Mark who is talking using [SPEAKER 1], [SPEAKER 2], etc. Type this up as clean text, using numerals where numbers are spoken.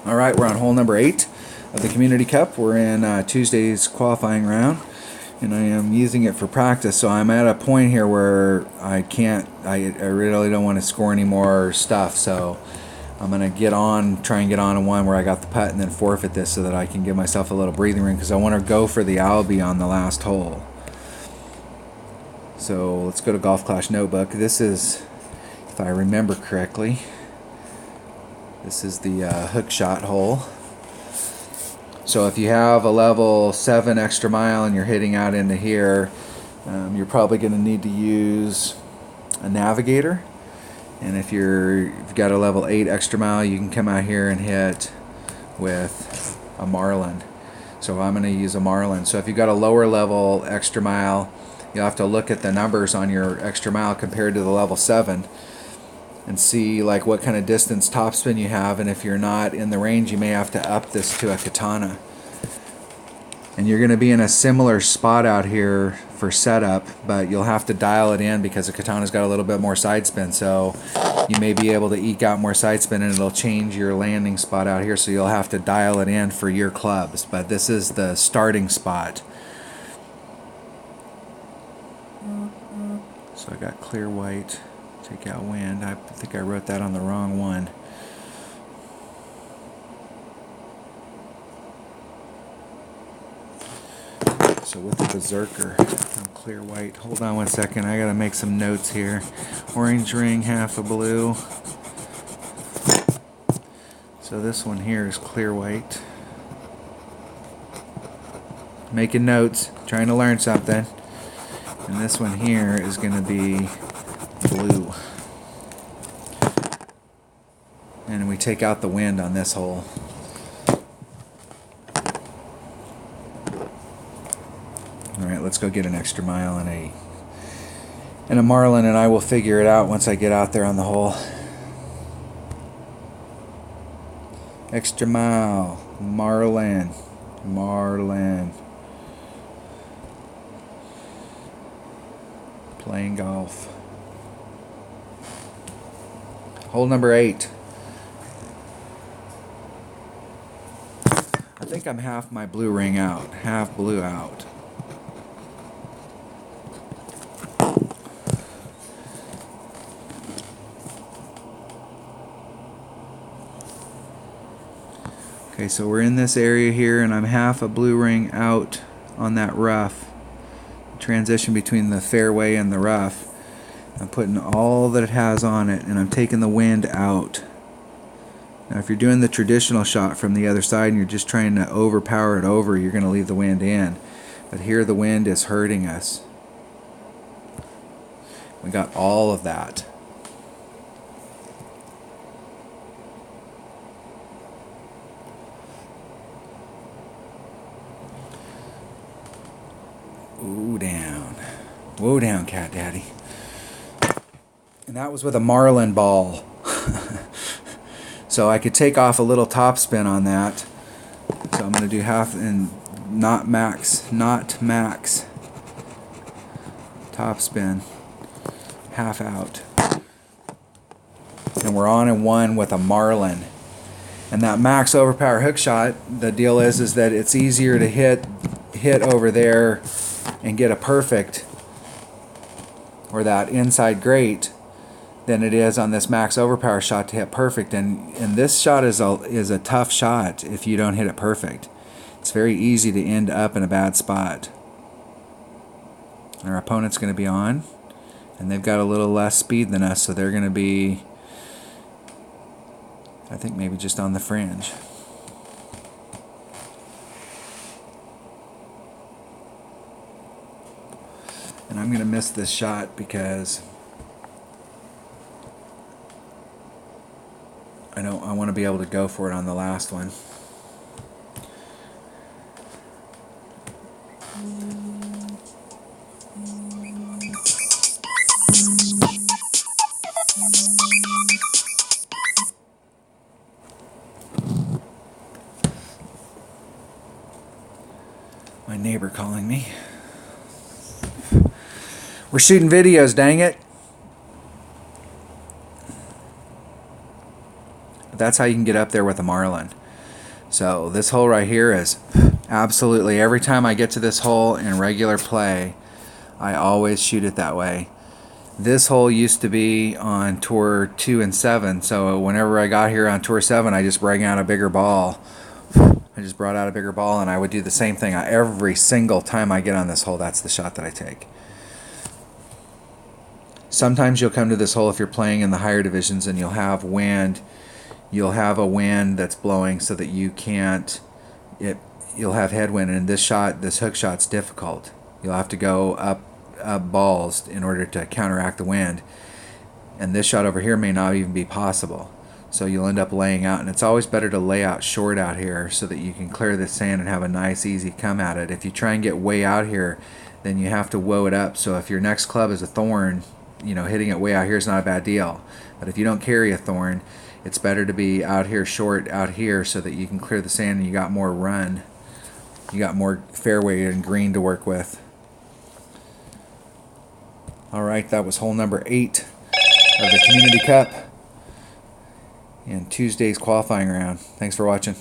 [SPEAKER 1] All right, we're on hole number 8 of the Community Cup. We're in Tuesday's qualifying round, and I am using it for practice. So I'm at a point here where I really don't want to score any more stuff. So I'm going to try and get on one where I got the putt and then forfeit this so that I can give myself a little breathing room because I want to go for the Albie on the last hole. So let's go to Golf Clash Notebook. This is, if I remember correctly, this is the hook shot hole. So if you have a level 7 extra mile and you're hitting out into here, you're probably going to need to use a navigator. And if you've got a level 8 extra mile, you can come out here and hit with a Marlin. So I'm going to use a Marlin. So if you've got a lower level extra mile, you'll have to look at the numbers on your extra mile compared to the level 7 and see like what kind of distance topspin you have, and if you're not in the range, you may have to up this to a katana. And you're going to be in a similar spot out here for setup, but you'll have to dial it in because the katana's got a little bit more side spin, so you may be able to eke out more side spin and it'll change your landing spot out here, so you'll have to dial it in for your clubs. But this is the starting spot. So I got clear white, take out wind. I think I wrote that on the wrong one. So with the Berserker, I'm clear white. Hold on one second, I gotta make some notes here. Orange ring, half a blue. So this one here is clear white. Making notes, trying to learn something. And this one here is gonna be blue. And we take out the wind on this hole. Alright, let's go get an extra mile and a Marlin, and I will figure it out once I get out there on the hole. Extra mile, Marlin. Playing golf. Hole number 8. I think I'm half my blue ring out, half blue out. Okay, so we're in this area here, and I'm half a blue ring out on that rough. Transition between the fairway and the rough. I'm putting all that it has on it, and I'm taking the wind out. Now if you're doing the traditional shot from the other side and you're just trying to overpower it over, you're going to leave the wind in. But here the wind is hurting us. We got all of that. Ooh, down. Whoa down, Cat Daddy. And that was with a Marlin ball. So I could take off a little topspin on that. So I'm going to do half and not max. Topspin. Half out. And we're on in one with a Marlin. And that max overpower hook shot, the deal is that it's easier to hit over there and get a perfect, or that inside great, than it is on this max overpower shot to hit perfect. And this shot is a tough shot if you don't hit it perfect. It's very easy to end up in a bad spot. Our opponent's going to be on, and they've got a little less speed than us, so they're going to be, I think, maybe just on the fringe. And I'm going to miss this shot because I want to be able to go for it on the last one. My neighbor calling me. We're shooting videos, dang it. But that's how you can get up there with a Marlin. So this hole right here is absolutely, every time I get to this hole in regular play, I always shoot it that way. This hole used to be on tour 2 and 7, so whenever I got here on tour 7, I just bring out a bigger ball. I just brought out a bigger ball, and I would do the same thing every single time I get on this hole. That's the shot that I take. Sometimes you'll come to this hole if you're playing in the higher divisions and you'll have wind. You'll have a wind that's blowing so that you can't, you'll have headwind, and this hook shot's difficult. You'll have to go up balls in order to counteract the wind. And this shot over here may not even be possible. So you'll end up laying out, and it's always better to lay out short out here so that you can clear the sand and have a nice easy come at it. If you try and get way out here, then you have to woe it up. So if your next club is a thorn, you know, hitting it way out here is not a bad deal. But if you don't carry a thorn, it's better to be out here short out here so that you can clear the sand and you got more run. You got more fairway and green to work with. Alright, that was hole number 8 of the Community Cup and Tuesday's qualifying round. Thanks for watching.